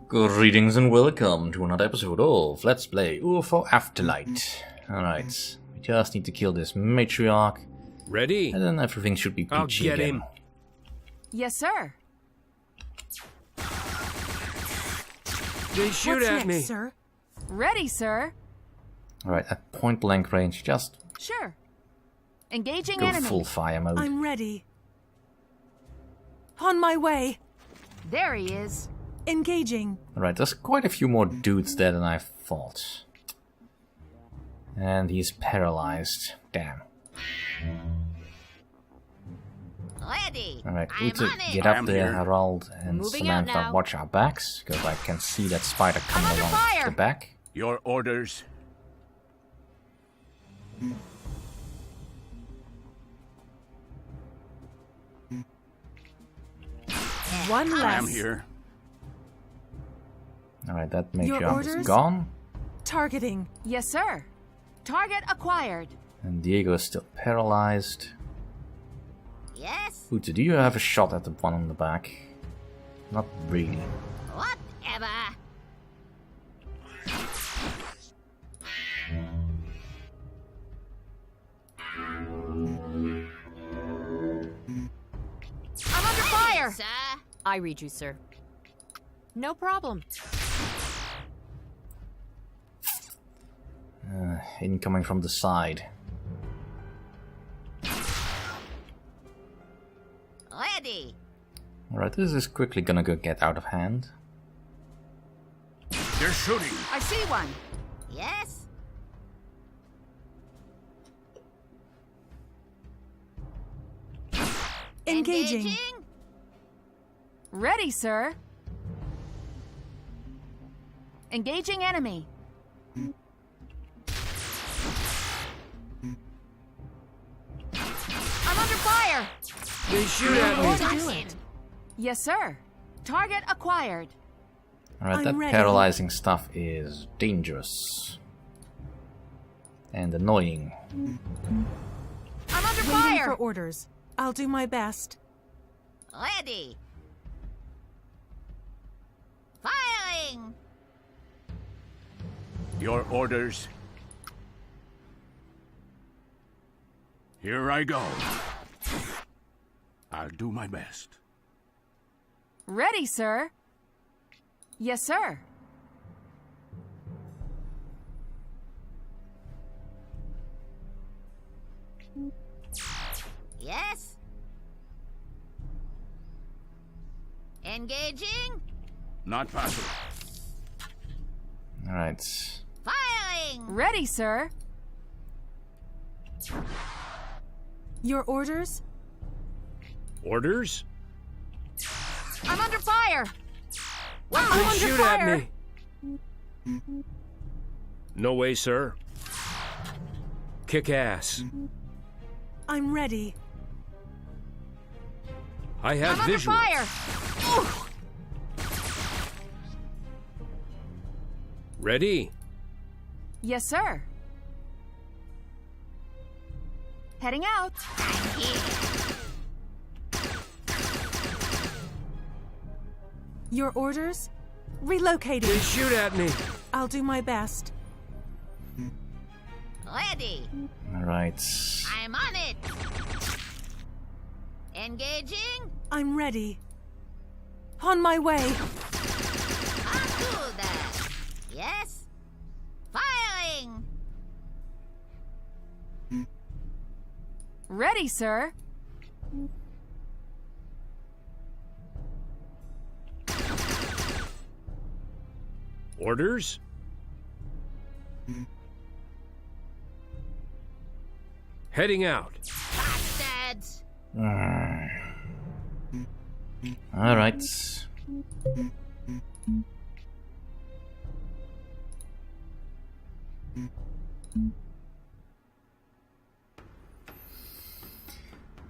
Greetings and welcome to another episode of Let's Play UFO Afterlight. Alright, we just need to kill this matriarch. Ready? And then everything should be I'll peachy get again. him. Yes, sir. They shoot What's at next, me. sir? Ready, sir. Alright, at point blank range, just Sure. Engaging go enemy. full fire mode. I'm ready. On my way. There he is. Engaging. Alright, there's quite a few more dudes there than I thought. And he's paralyzed. Damn. Ready. Alright, I'm we need to on it. get I up am there, here. Harold and Moving out Samantha. now. Watch our backs, because I can see that spider coming under along fire. the back. Your orders. One I am less. here. Alright, that Your matriarch is orders? gone. Targeting. Yes, sir. Target acquired. And Diego is still paralyzed. Yes. Ute, do you have a shot at the one on the back? Not really. Whatever. I'm under fire. Sir. I read you, sir. No problem. Incoming from the side. Ready. Alright, this is quickly gonna go get out of hand. They're shooting. I see one. Yes. Engaging. Ready, sir. Engaging enemy. I'm under fire. They shoot at me. Got him. Yes, sir. Target acquired. Alright, I'm that ready. paralyzing stuff is dangerous. And annoying. I'm under Waiting fire. for orders. I'll do my best. Ready. Firing. Your orders. Here I go. I'll do my best. Ready, sir. Yes, sir. Yes. Engaging. Not possible. Alright. Firing. Ready, sir. Your orders? Orders? I'm under fire. They I'm under shoot fire. at me. No way, sir. Kick ass. I'm ready. I have I'm under visual. fire. Ready? Yes, sir. Heading out. Your orders? They Relocating. shoot at me. I'll do my best. Ready. Alright. I'm on it. Engaging. I'm ready. On my way. I'll do that. Yes. Firing. Ready, sir. Orders? Heading out. Bastards. Alright.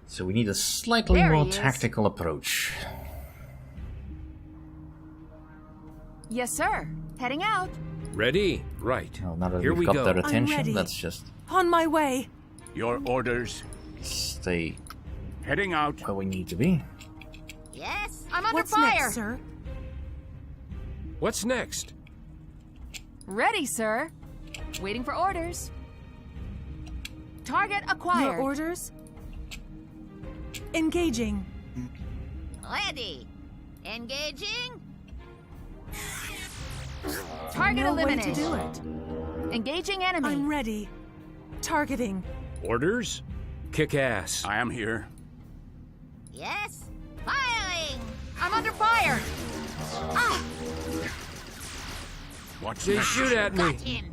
So we need a slightly There more he is. tactical approach. Yes, sir. Heading out. Ready? Right. Well, now that Here we've we got go. their I'm attention, ready. let's just On my way. Your orders. stay Heading out. where we need to be. Yes. I'm under What's fire. next, sir? What's next? Ready, sir. Waiting for orders. Target acquired. Your orders? Engaging. Ready. Engaging. Target No way eliminated. to do it. Engaging enemy. I'm ready. Targeting. Orders? Kick ass. I am here. Yes. Firing. I'm under fire. Ah, What's They next? shoot at me. got him.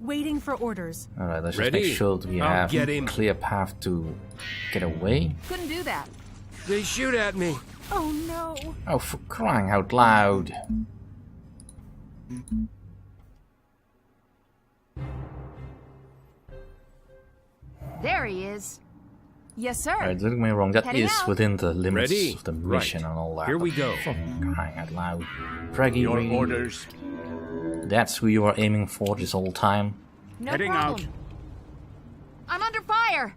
Waiting for orders. Alright, let's just Ready? make sure that we I'll have get a him. clear path to get away. Couldn't do that. They shoot at me. Oh no. Oh, for crying out loud. There he is. Yes, sir. Alright, don't get me wrong, that Heading is out. within the limits Ready? of the Right. mission and all that. Here we but go. For crying out loud. Draggy, Your really? orders. That's who you are aiming for this whole time? No Heading problem. I'm under fire.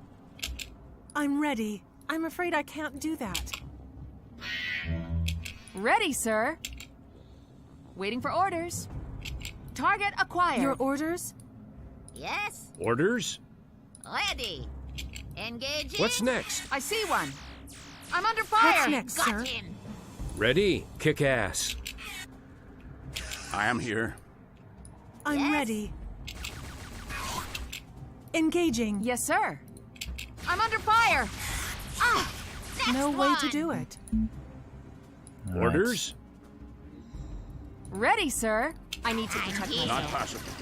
I'm ready. I'm afraid I can't do that. Ready, sir. Waiting for orders. Target acquired. Your orders? Yes. Orders? Ready. Engaging. What's next? I see one. I'm under fire. What's next, Got sir? him. Ready? Kick ass. I am here. I'm Yes. ready. Engaging. Yes, sir. I'm under fire. Ah, next No way to one. do it. Alright. Orders? Ready, sir. I need to protect here. Not myself. possible.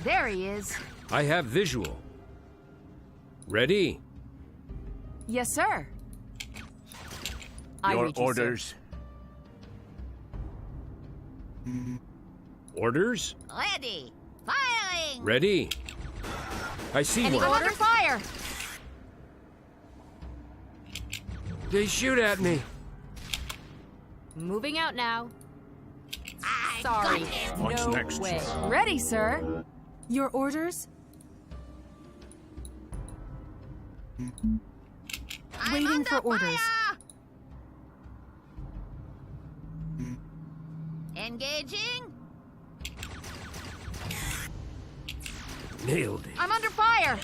There he is. I have visual. Ready? Yes, sir. I Your read you, sir. orders. Orders? Ready. Firing. Ready? I see I'm one. under fire. They shoot at me. Moving out now. I Sorry. got him. What's no next? way. Ready, sir. Your orders? I'm Waiting under for orders. fire. Engaging. Nailed it. I'm under fire.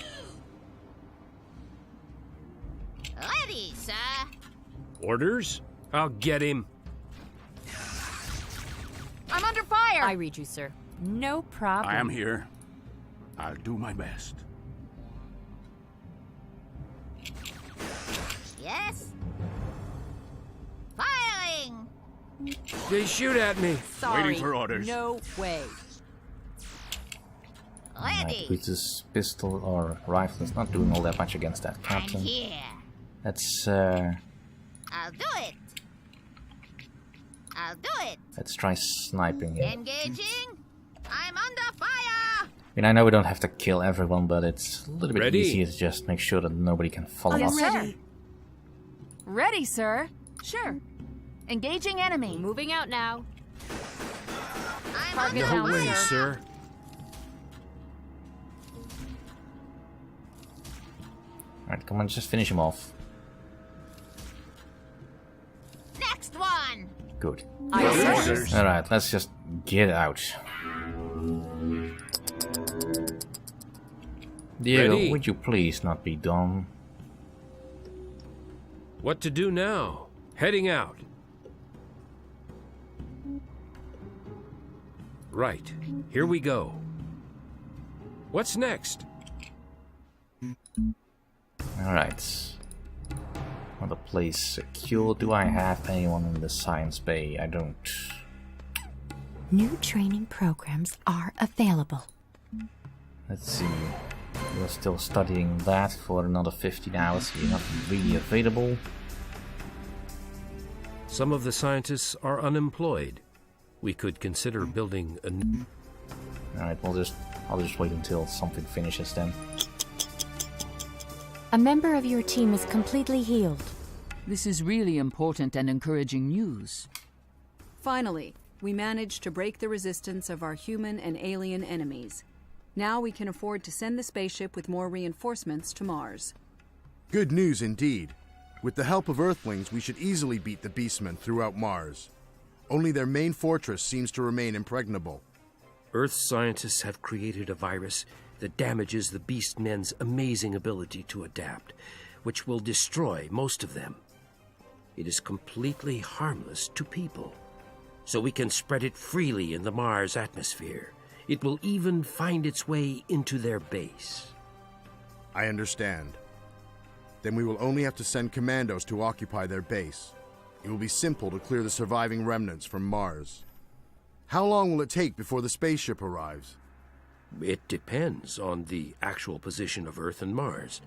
Ready, sir. Orders? I'll get him. I'm under fire. I read you, sir. No problem. I am here. I'll do my best. Yes. Firing. They shoot at me. Sorry. Waiting for orders. No way. Ready. With this pistol or rifle, it's not doing all that much against that I'm captain. here. Let's I'll do it. I'll do it. let's try sniping him. Engaging. I'm under fire. I mean, I know we don't have to kill everyone, but it's a little bit Ready? easier to just make sure that nobody can follow I'm us. sir. ready. Ready, sir. Sure. Engaging enemy. Moving out now. I'm Target under No down, way, fire. sir. Alright, come on, just finish him off. Next one. Good. I Orders. Alright, let's just get out. Diego, Ready? would you please not be dumb? What to do now? Heading out. Right. Here we go. What's next? Alright. Want the place secure? Do I have anyone in the science bay? I don't. New training programs are available. Let's see. You're still studying that for another 15 hours. You're not really available. Some of the scientists are unemployed. We could consider building a new... Alright, I'll just wait until something finishes then. A member of your team is completely healed. This is really important and encouraging news. Finally, we managed to break the resistance of our human and alien enemies. Now we can afford to send the spaceship with more reinforcements to Mars. Good news indeed. With the help of Earthlings, we should easily beat the Beastmen throughout Mars. Only their main fortress seems to remain impregnable. Earth scientists have created a virus that damages the Beastmen's amazing ability to adapt, which will destroy most of them. It is completely harmless to people, so we can spread it freely in the Mars atmosphere. It will even find its way into their base. I understand. Then we will only have to send commandos to occupy their base. It will be simple to clear the surviving remnants from Mars. How long will it take before the spaceship arrives? It depends on the actual position of Earth and Mars.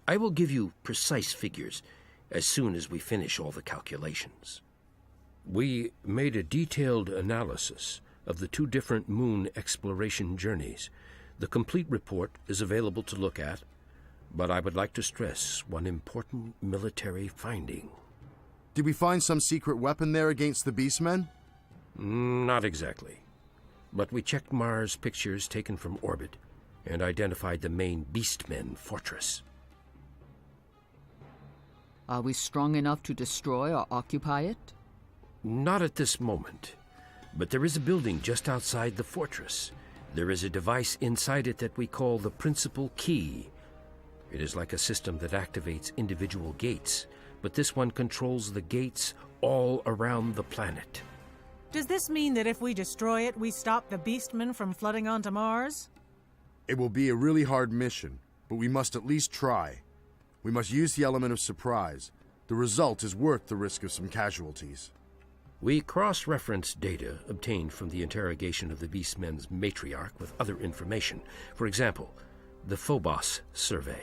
I will give you precise figures as soon as we finish all the calculations. We made a detailed analysis of the 2 different moon exploration journeys. The complete report is available to look at, but I would like to stress one important military finding. Did we find some secret weapon there against the Beastmen? Not exactly. But we checked Mars pictures taken from orbit and identified the main Beastmen fortress. Are we strong enough to destroy or occupy it? Not at this moment, but there is a building just outside the fortress. There is a device inside it that we call the principal key. It is like a system that activates individual gates, but this one controls the gates all around the planet. Does this mean that if we destroy it, we stop the Beastmen from flooding onto Mars? It will be a really hard mission, but we must at least try. We must use the element of surprise. The result is worth the risk of some casualties. We cross-referenced data obtained from the interrogation of the Beastmen's matriarch with other information. For example, the Phobos survey.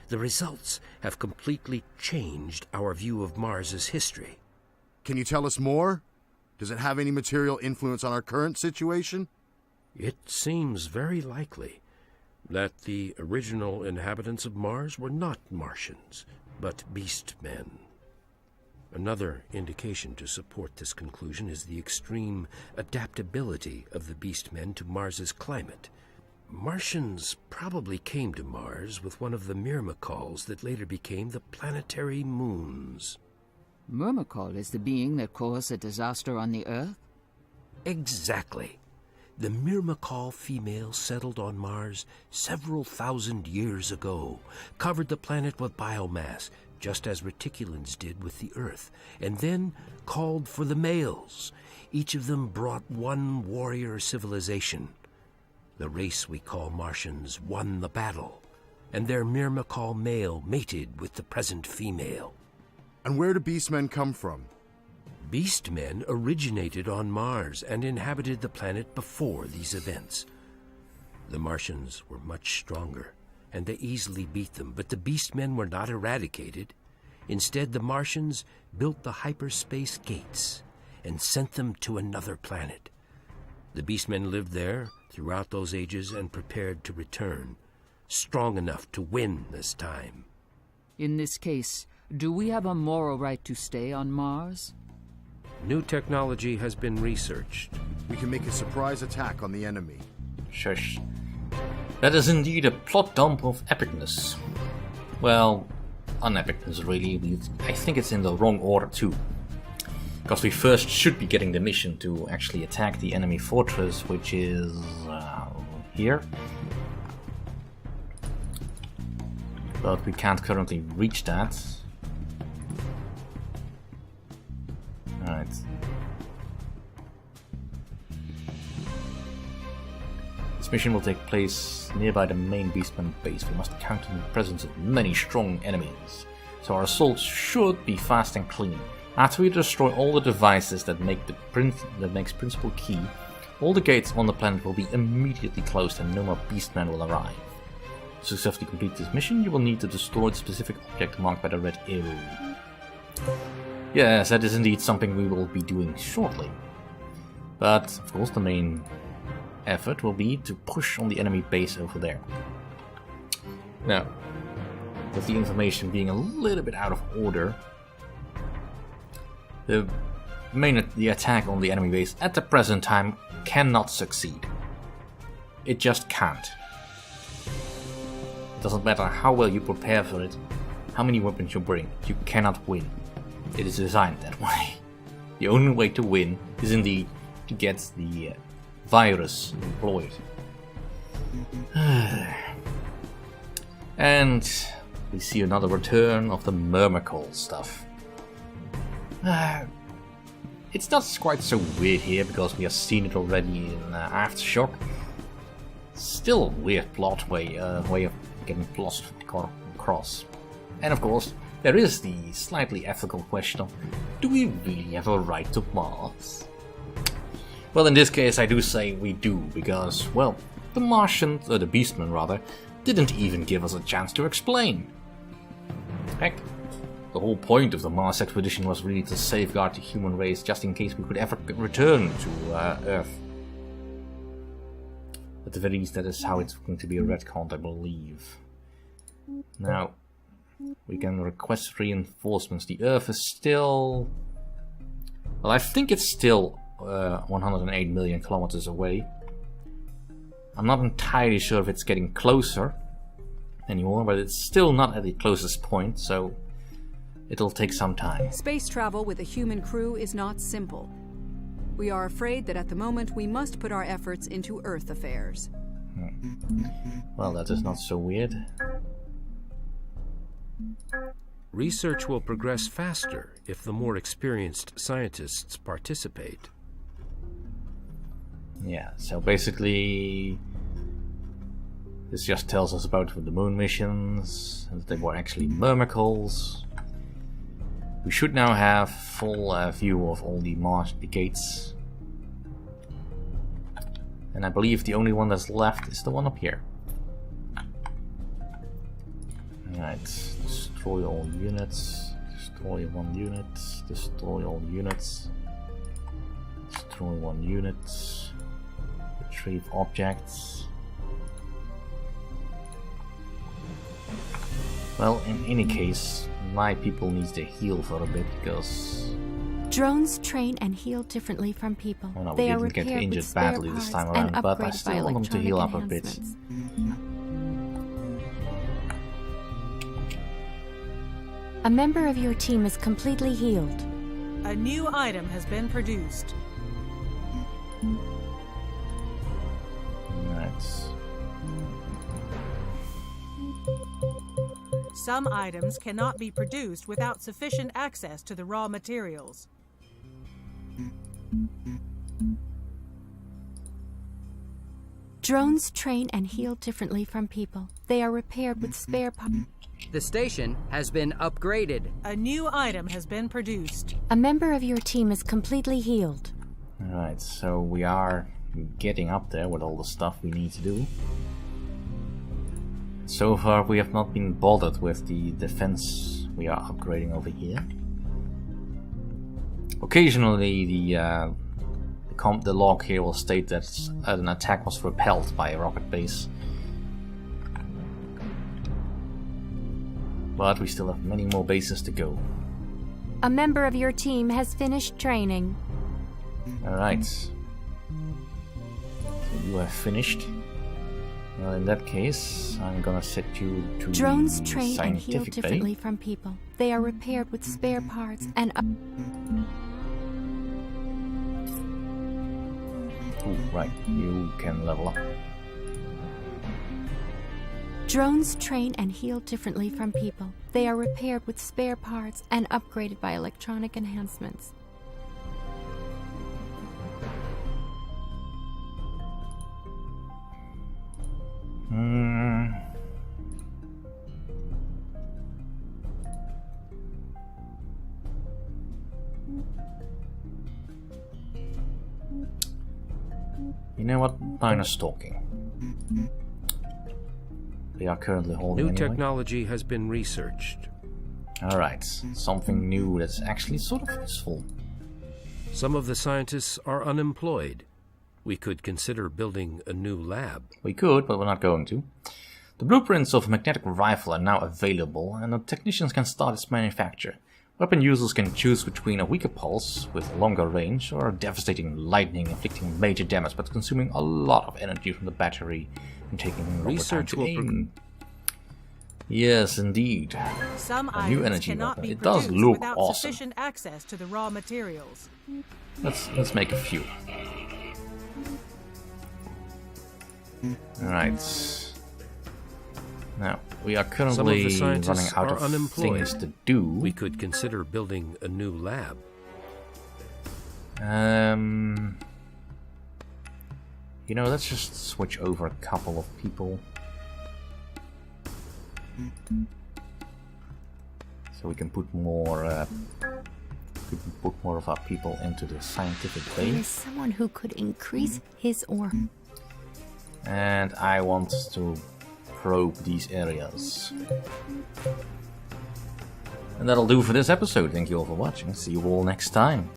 The results have completely changed our view of Mars's history. Can you tell us more? Does it have any material influence on our current situation? It seems very likely that the original inhabitants of Mars were not Martians, but Beastmen. Another indication to support this conclusion is the extreme adaptability of the Beastmen to Mars's climate. Martians probably came to Mars with one of the Myrmecals that later became the planetary moons. Myrmecol is the being that caused a disaster on the Earth? Exactly. The Myrmecol female settled on Mars several thousand years ago, covered the planet with biomass, just as reticulans did with the Earth, and then called for the males. Each of them brought one warrior civilization. The race we call Martians won the battle, and their Myrmecol male mated with the present female. And where do Beastmen come from? Beastmen originated on Mars and inhabited the planet before these events. The Martians were much stronger, and they easily beat them, but the Beastmen were not eradicated. Instead, the Martians built the hyperspace gates and sent them to another planet. The Beastmen lived there throughout those ages and prepared to return, strong enough to win this time. In this case, do we have a moral right to stay on Mars? New technology has been researched. We can make a surprise attack on the enemy. Shush. That is indeed a plot dump of epicness. Well, unepicness really. I think it's in the wrong order too. Because we first should be getting the mission to actually attack the enemy fortress, which is here. But we can't currently reach that. Alright. This mission will take place nearby the main Beastman base. We must encounter the presence of many strong enemies, so our assault should be fast and clean. After we destroy all the devices that makes Principal Key, all the gates on the planet will be immediately closed and no more Beastmen will arrive. To successfully complete this mission, you will need to destroy the specific object marked by the red arrow. Yes, that is indeed something we will be doing shortly. But, of course, the main effort will be to push on the enemy base over there. Now, with the information being a little bit out of order, the attack on the enemy base at the present time cannot succeed. It just can't. It doesn't matter how well you prepare for it, how many weapons you bring. You cannot win. It is designed that way. The only way to win is indeed to get the virus employed. And we see another return of the Myrmical stuff. It's not quite so weird here because we have seen it already in Aftershock. Still a weird plot way of getting plots across. And of course, there is the slightly ethical question of, do we really have a right to Mars? Well, in this case I do say we do, because, well, the Martians, the Beastmen rather, didn't even give us a chance to explain. Heck, the whole point of the Mars expedition was really to safeguard the human race just in case we could ever return to Earth. At the very least, that is how it's going to be retconned, I believe. Now, we can request reinforcements. The Earth is still... well, I think it's still 108 million kilometers away. I'm not entirely sure if it's getting closer anymore, but it's still not at the closest point, so it'll take some time. Space travel with a human crew is not simple. We are afraid that at the moment we must put our efforts into Earth affairs. Well, that is not so weird. Research will progress faster if the more experienced scientists participate. Yeah, so basically this just tells us about the moon missions, and that they were actually Myrmicals. We should now have full view of all the Mars gates. And I believe the only one that's left is the one up here. Alright, destroy all units, destroy one unit, destroy all units, destroy one unit, retrieve objects. Well, in any case, my people need to heal for a bit because... Drones train and heal differently from people. well, no, we they are didn't get repaired injured with spare badly this time parts and around, but I upgraded by still want them to heal up a bit. enhancements. A member of your team is completely healed. A new item has been produced. Right. Some items cannot be produced without sufficient access to the raw materials. Drones train and heal differently from people. They are repaired with spare parts. The station has been upgraded. A new item has been produced. A member of your team is completely healed. Alright, so we are getting up there with all the stuff we need to do. So far we have not been bothered with the defense we are upgrading over here. Occasionally the log here will state that an attack was repelled by a rocket base. But we still have many more bases to go. A member of your team has finished training. Alright. So you have finished. Well, in that case, I'm gonna set you to Drones the train and heal scientific bay. differently from people. They are repaired with spare parts and Ooh, right, you can level up. Drones train and heal differently from people. They are repaired with spare parts and upgraded by electronic enhancements. You know what? Mine is stalking. They are currently holding New anyway. technology has been researched. Alright, something new that's actually sort of useful. Some of the scientists are unemployed. We could consider building a new lab. We could, but we're not going to. The blueprints of a magnetic rifle are now available, and the technicians can start its manufacture. Weapon users can choose between a weaker pulse with longer range or a devastating lightning inflicting major damage but consuming a lot of energy from the battery and taking longer time to aim. Yes, indeed. Some A new items energy cannot weapon. be It does produced look without awesome. sufficient access to the raw materials. Let's make a few. Alright. Now, we are Some of currently the running scientists out are of unemployed. things to do. We could consider building a new lab. You know, let's just switch over a couple of people. So we can put more of our people into the scientific There is base. someone who could increase his or And I want to probe these areas. And that'll do for this episode. Thank you all for watching. See you all next time.